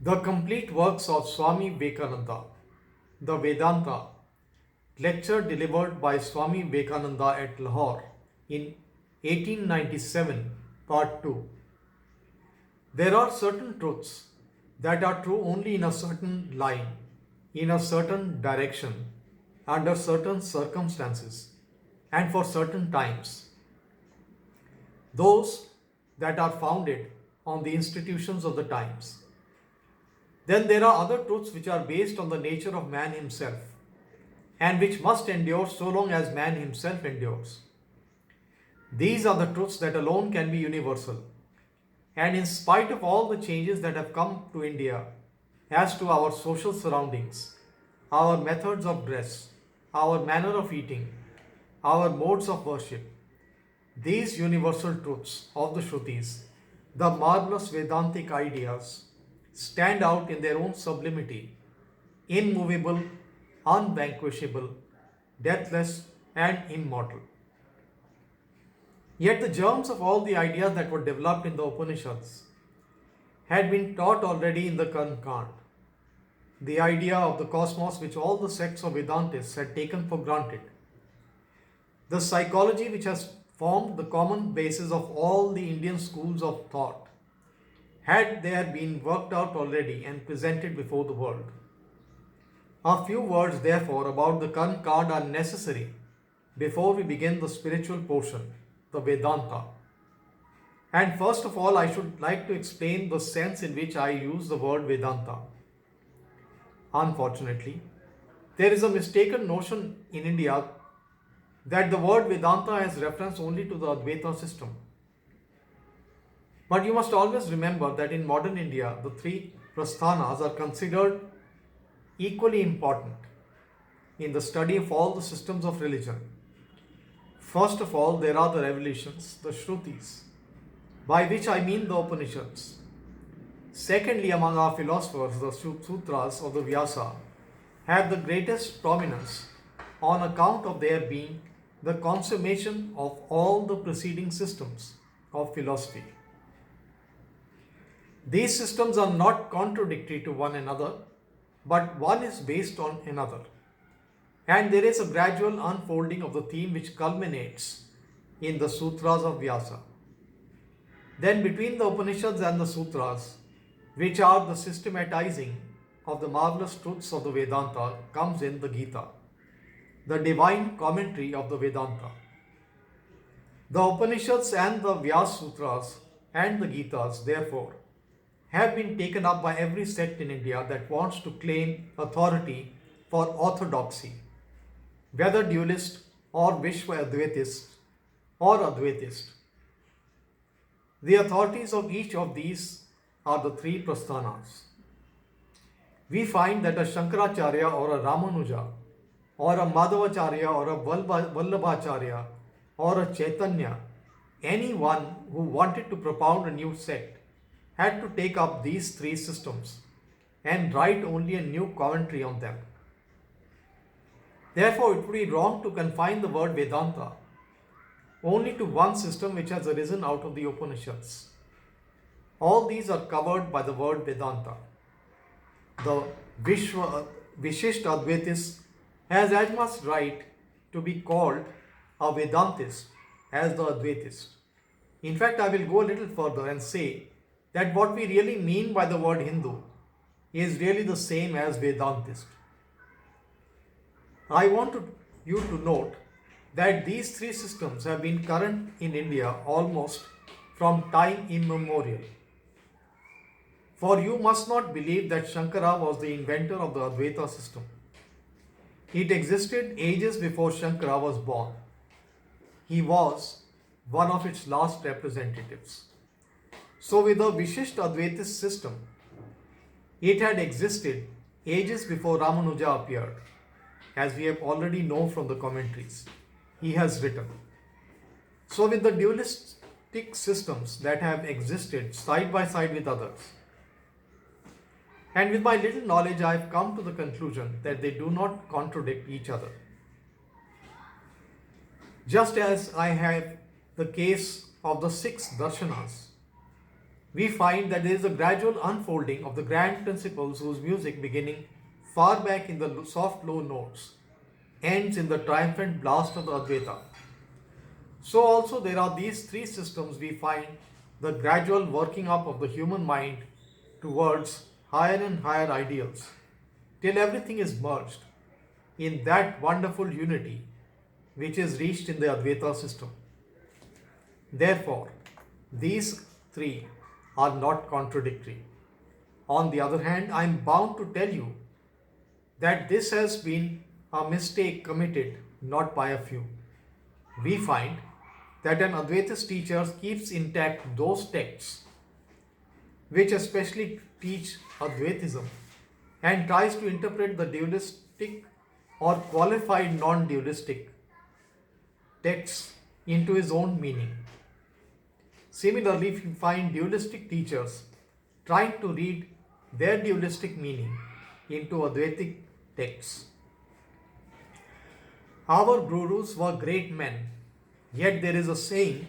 The complete works of Swami Vivekananda, the Vedanta, lecture delivered by Swami Vivekananda at Lahore in 1897, Part 2. There are certain truths that are true only in a certain line, in a certain direction, under certain circumstances, and for certain times. Those that are founded on the institutions of the times. Then there are other truths which are based on the nature of man himself and which must endure so long as man himself endures. These are the truths that alone can be universal. And in spite of all the changes that have come to India as to our social surroundings, our methods of dress, our manner of eating, our modes of worship, these universal truths of the Shrutis, the marvelous Vedantic ideas, stand out in their own sublimity, immovable, unvanquishable, deathless, and immortal. Yet the germs of all the ideas that were developed in the Upanishads had been taught already in the Karma Kand. The idea of the cosmos which all the sects of Vedantists had taken for granted. The psychology which has formed the common basis of all the Indian schools of thought had there been worked out already and presented before the world. A few words, therefore, about the Karma Kand are necessary before we begin the spiritual portion, the Vedanta. And first of all, I should like to explain the sense in which I use the word Vedanta. Unfortunately, there is a mistaken notion in India that the word Vedanta has reference only to the Advaita system. But you must always remember that in modern India, the three prasthanas are considered equally important in the study of all the systems of religion. First of all, there are the revelations, the Shrutis, by which I mean the Upanishads. Secondly, among our philosophers, the Sutras of the Vyasa have the greatest prominence on account of their being the consummation of all the preceding systems of philosophy. These systems are not contradictory to one another, but one is based on another. And there is a gradual unfolding of the theme which culminates in the Sutras of Vyasa. Then between the Upanishads and the Sutras, which are the systematizing of the marvelous truths of the Vedanta, comes in the Gita, the divine commentary of the Vedanta. The Upanishads and the Vyasa Sutras and the Gitas, therefore, have been taken up by every sect in India that wants to claim authority for orthodoxy, whether dualist or Vishwa Advaitist or Advaitist. The authorities of each of these are the three prasthanas. We find that a Shankaracharya or a Ramanuja or a Madhavacharya or a Vallabhacharya or a Chaitanya, anyone who wanted to propound a new sect, had to take up these three systems and write only a new commentary on them. Therefore, it would be wrong to confine the word Vedanta only to one system which has arisen out of the Upanishads. All these are covered by the word Vedanta. The Vishisht Advaitist has as much right to be called a Vedantist as the Advaitist. In fact, I will go a little further and say that what we really mean by the word Hindu is really the same as Vedantist. I want you to note that these three systems have been current in India almost from time immemorial. For you must not believe that Shankara was the inventor of the Advaita system. It existed ages before Shankara was born. He was one of its last representatives. So with the Vishisht Advaitist system, it had existed ages before Ramanuja appeared, as we have already known from the commentaries he has written. So with the dualistic systems that have existed side by side with others, and with my little knowledge, I have come to the conclusion that they do not contradict each other. Just as I have the case of the six darshanas, we find that there is a gradual unfolding of the grand principles whose music, beginning far back in the soft low notes, ends in the triumphant blast of the Advaita. So also there are these three systems we find the gradual working up of the human mind towards higher and higher ideals till everything is merged in that wonderful unity which is reached in the Advaita system. Therefore, these three are not contradictory. On the other hand, I am bound to tell you that this has been a mistake committed not by a few. We find that an Advaitist teacher keeps intact those texts which especially teach Advaitism and tries to interpret the dualistic or qualified non-dualistic texts into his own meaning. Similarly, if you find dualistic teachers trying to read their dualistic meaning into Advaitic texts. Our gurus were great men, yet there is a saying,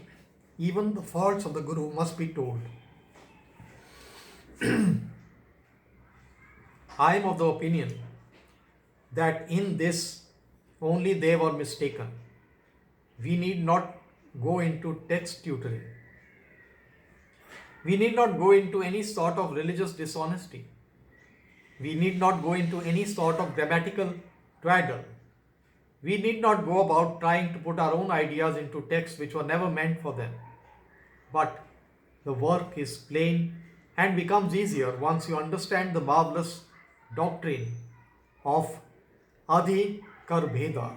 even the faults of the guru must be told. I am of the opinion that in this only they were mistaken. We need not go into text tutoring. We need not go into any sort of religious dishonesty. We need not go into any sort of grammatical twaddle. We need not go about trying to put our own ideas into texts which were never meant for them. But the work is plain and becomes easier once you understand the marvelous doctrine of Adhikarbheda.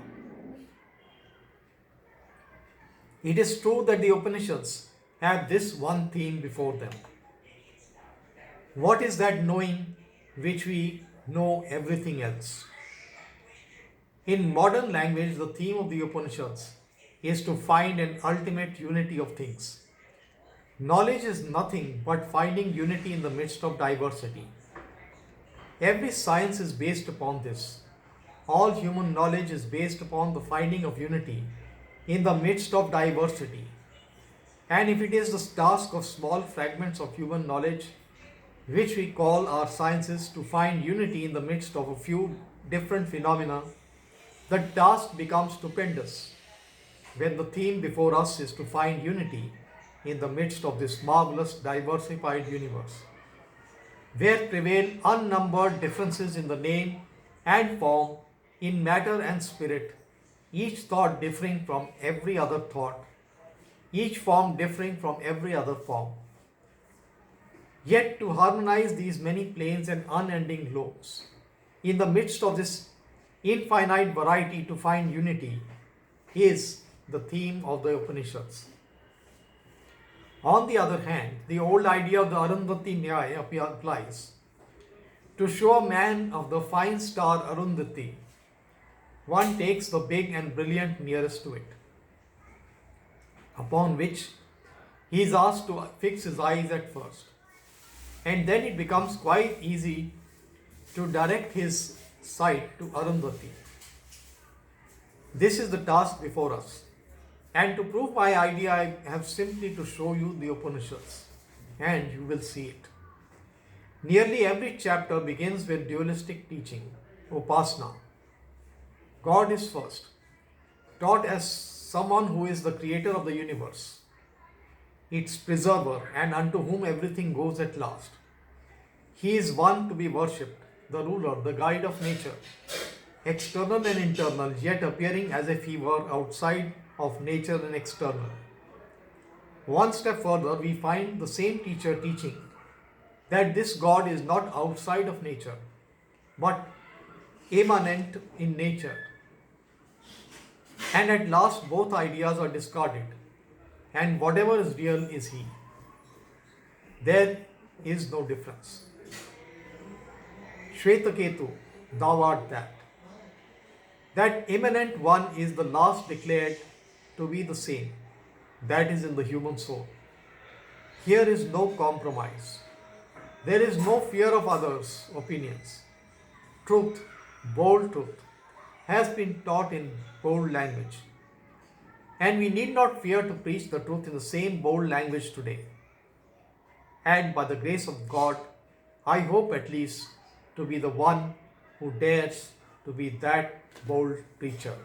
It is true that the Upanishads have this one theme before them. What is that knowing which we know everything else? In modern language, the theme of the Upanishads is to find an ultimate unity of things. Knowledge is nothing but finding unity in the midst of diversity. Every science is based upon this. All human knowledge is based upon the finding of unity in the midst of diversity. And if it is the task of small fragments of human knowledge, which we call our sciences, to find unity in the midst of a few different phenomena, the task becomes stupendous when the theme before us is to find unity in the midst of this marvelous diversified universe, where prevail unnumbered differences in the name and form, in matter and spirit, each thought differing from every other thought, each form differing from every other form. Yet to harmonize these many planes and unending globes, in the midst of this infinite variety to find unity, is the theme of the Upanishads. On the other hand, the old idea of the Arundhati Nyaya applies. To show a man of the fine star Arundhati, one takes the big and brilliant nearest to it, upon which he is asked to fix his eyes at first. And then it becomes quite easy to direct his sight to Arundhati. This is the task before us. And to prove my idea, I have simply to show you the Upanishads, and you will see it. Nearly every chapter begins with dualistic teaching, Upasana. God is first, taught as someone who is the creator of the universe, its preserver, and unto whom everything goes at last. He is one to be worshipped, the ruler, the guide of nature, external and internal, yet appearing as if he were outside of nature and external. One step further, we find the same teacher teaching that this God is not outside of nature, but immanent in nature. And at last, both ideas are discarded, and whatever is real is He. There is no difference. Shvetaketu, thou art that. That immanent one is the last declared to be the same. That is in the human soul. Here is no compromise. There is no fear of others' opinions. Truth, bold truth, has been taught in bold language. And we need not fear to preach the truth in the same bold language today. and by the grace of God, I hope at least to be the one who dares to be that bold preacher.